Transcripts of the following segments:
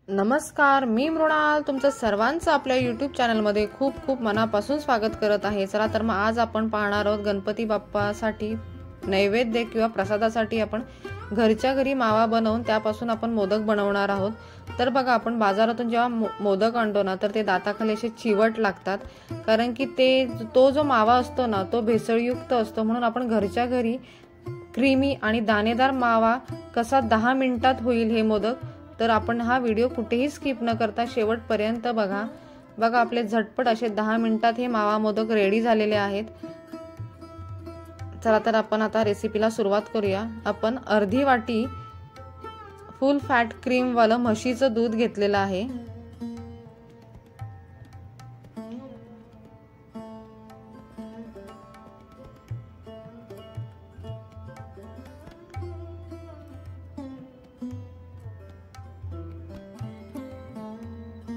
नमस्कार, मी मृणाल तुमचं सर्वांचं आपल्या यूट्यूब चॅनलमध्ये खूप खूप मनापासून स्वागत करत आहे। चला तर मग आज आपण पाहणार आहोत गणपती बाप्पासाठी नैवेद्य किंवा प्रसादासाठी आपण घरच्या घरी मावा बनवून त्यापासून आपण मोदक बनवणार आहोत। तर बघा, आपण बाजारातून जेव्हा मोदक आणतो ना तर ते दाताखाली असे चिवट लागतात, कारण की तो जो मावा असतो ना तो भेसळयुक्त असतो। म्हणून आपण घरच्या घरी क्रीमी आणि दाणेदार मावा कसा 10 मिनिटात होईल हे मोदक, तर आपण हा व्हिडिओ कुठेही स्किप न करता शेवटपर्यंत बघा। आपले झटपट असे 10 मिनिटात हे मावा मोदक रेडी झालेले आहेत। चला तर आपण आता रेसिपीला सुरुवात करूया। आपण अर्धी वाटी फुल फॅट क्रीम वालं म्हशीचं दूध घेतलेलं आहे।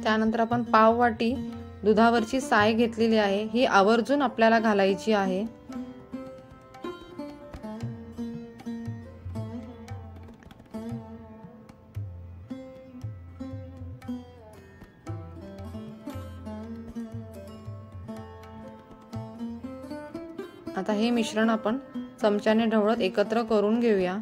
त्यानंतर आपण पाव वाटी दुधावरची साय घेतलेली आहे, ही आवर्जून आपल्याला घालायची आहे। आता हे मिश्रण आपण चमच्याने ढवळत एकत्र करून घेऊया।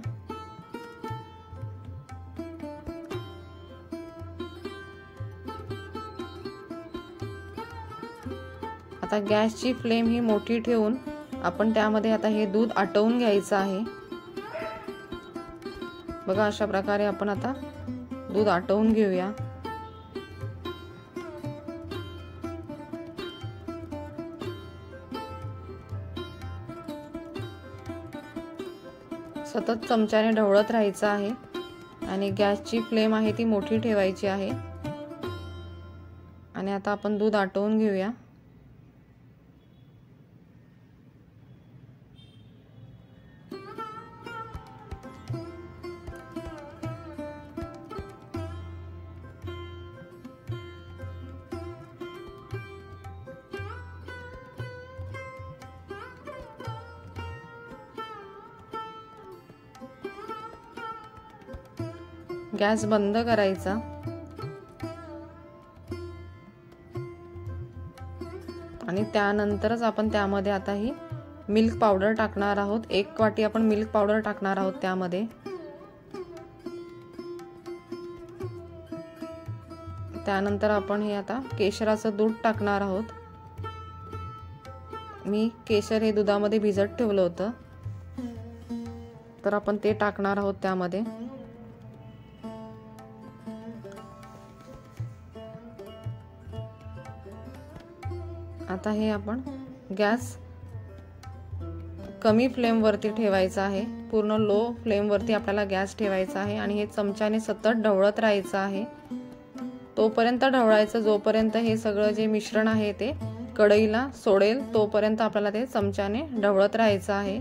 आता गॅसची फ्लेम ही मोठी ठेवून आपण त्यामध्ये आता हे दूध आटवून घ्यायचं आहे। बघा, अशा प्रकारे आपण आता दूध आटवून घेऊया। सतत चमच्याने ढवळत राहायचं आहे आणि गॅसची फ्लेम आहे ती मोठी ठेवायची आहे। आणि आता आपण दूध आटवून घेऊया। गॅस बंद करायचा आणि त्यानंतरच आपण त्यामध्ये आता ही मिल्क पावडर टाकणार आहोत। 1 वाटी आपण मिल्क पावडर टाकणार आहोत त्यामध्ये। त्यानंतर आपण हे आता केशराचं दूध टाकणार आहोत। मी केशर हे दुधामध्ये भिजत ठेवलं होतं, तर आपण ते टाकणार आहोत त्यामध्ये। आता हे आपण गॅस कमी फ्लेम वरती ठेवायचा आहे, पूर्ण लो फ्लेम वरती आपल्याला गॅस ठेवायचा आहे आणि हे चमच्याने सतत ढवळत राहायचं आहे। तोपर्यंत ढवळायचं जोपर्यंत हे सगळं जे मिश्रण आहे ते कढईला सोडेल, तोपर्यंत आपल्याला ते चमच्याने ढवळत राहायचं आहे।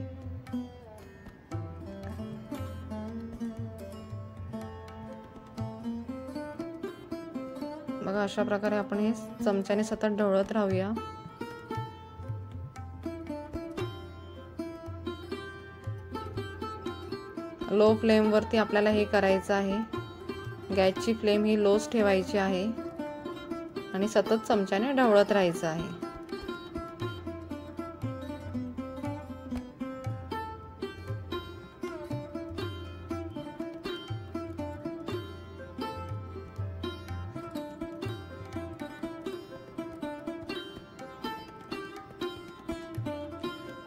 बघा, अशा प्रकारे आपण हे चमच्याने सतत ढवळत राहूया। लो फ्लेम वरती आपल्याला हे करायचं आहे। गॅसची फ्लेम ही लोच ठेवायची आहे आणि सतत चमच्याने ढवळत राहायचं आहे।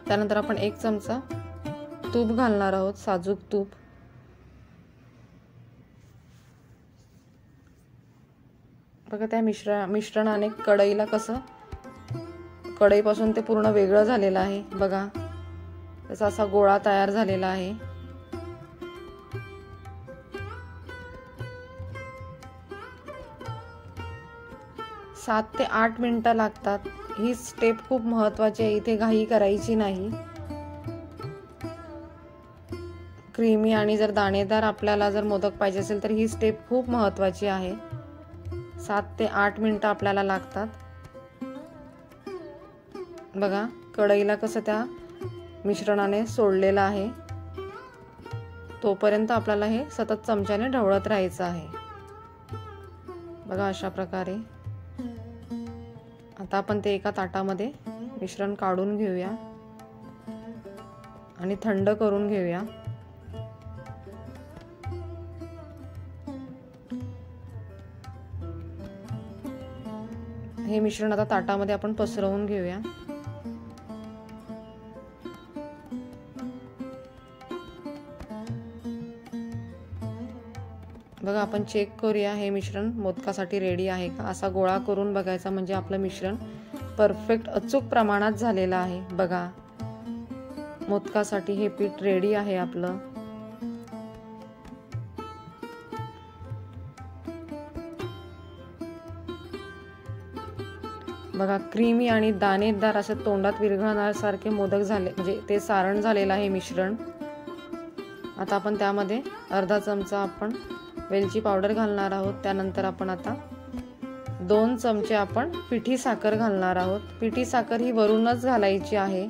त्यानंतर आपण 1 चमचा तूप घालणार आहोत, साजूक तूप। बघा, त्या मिश्रणाने कढईला कसं कढईपासून ते पूर्ण वेगळं झालेलं आहे। बघा, त्याचा असा गोळा तयार झालेला आहे। सात ते 8 मिनिटं लागतात। ही स्टेप खूप महत्त्वाची आहे, इथे घाई करायची नाही। क्रीमी आणि जर दाणेदार आपल्याला जर मोदक पाहिजे असेल तर ही स्टेप खूप महत्त्वाची आहे। 7 ते 8 मिनिटं आपल्याला लागतात। बघा, कढईला कसं त्या मिश्रणाने सोडलेलं आहे, तोपर्यंत आपल्याला हे सतत चमच्याने ढवळत राहायचं आहे। बघा अशा प्रकारे आता आपण ते एका ताटामध्ये मिश्रण काढून घेऊया आणि थंड करून घेऊया। हे मिश्रण आता ताटामध्ये आपण पसरवून घेऊया। बघा आपण चेक करूया हे मिश्रण मोदकासाठी रेडी आहे का। असा गोळा करून बघायचा म्हणजे आपलं मिश्रण परफेक्ट अचूक प्रमाणात झालेलं आहे। बघा मोदकासाठी हे पीठ रेडी आहे आपलं। बघा क्रीमी आणि दाणेदार असे तोंडात विरघळण्यासारखे मोदक झाले, म्हणजे ते सारण झालेलं आहे मिश्रण। आता आपण त्यामध्ये अर्धा चमचा आपण वेलची पावडर घालणार आहोत। त्यानंतर आपण आता 2 चमचे आपण पिठी साखर घालणार आहोत। पिठी साखर ही वरूनच घालायची आहे।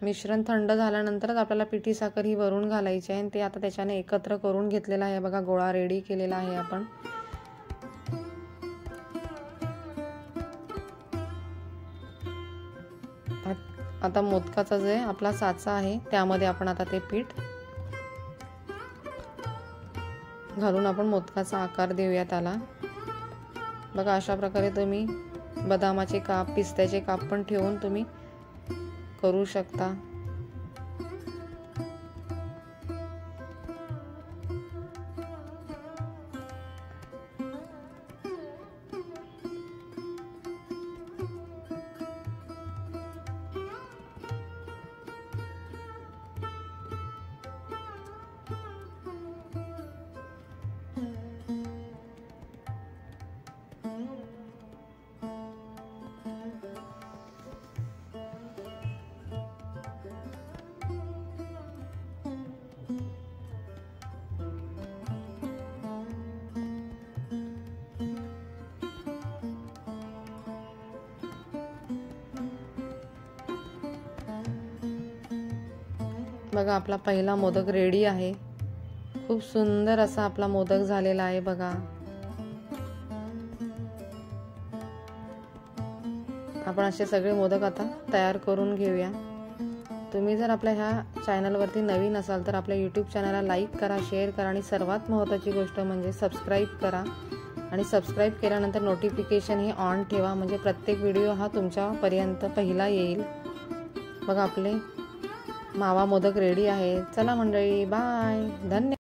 मिश्रण थंड झाल्यानंतरच आपल्याला पिठी साखर ही वरून घालायची आहे आणि ते आता त्याच्याने एकत्र करून घेतलेला आहे। बघा गोळा रेडी केलेला आहे आपण। आता मोदकाचा जे आपला साचा आहे त्यामध्ये आपण आता ते पीठ घालून आपण मोदकाचा आकार देऊया त्याला। बघा अशा प्रकारे तुम्ही बदामाचे काप, पिस्त्याचे काप पण ठेवून तुम्ही करू शकता। बघा आपला पहिला मोदक रेडी आहे। खूप सुंदर असा आपला मोदक झालेला आहे। बघा आपण असे सगळे मोदक आता तयार करून घेऊया। तुम्ही जर आपल्या ह्या चॅनलवरती नवीन असाल तर आपल्या यूट्यूब चॅनलला लाईक करा, शेअर करा आणि सर्वात महत्त्वाची गोष्ट म्हणजे सबस्क्राईब करा। आणि सबस्क्राईब केल्यानंतर नोटिफिकेशन हे ऑन ठेवा, म्हणजे प्रत्येक व्हिडिओ हा तुमच्यापर्यंत पहिला येईल। बघा आपले मावा मोदक रेडी आहे। चला मंडळी, बाय, धन्यवाद।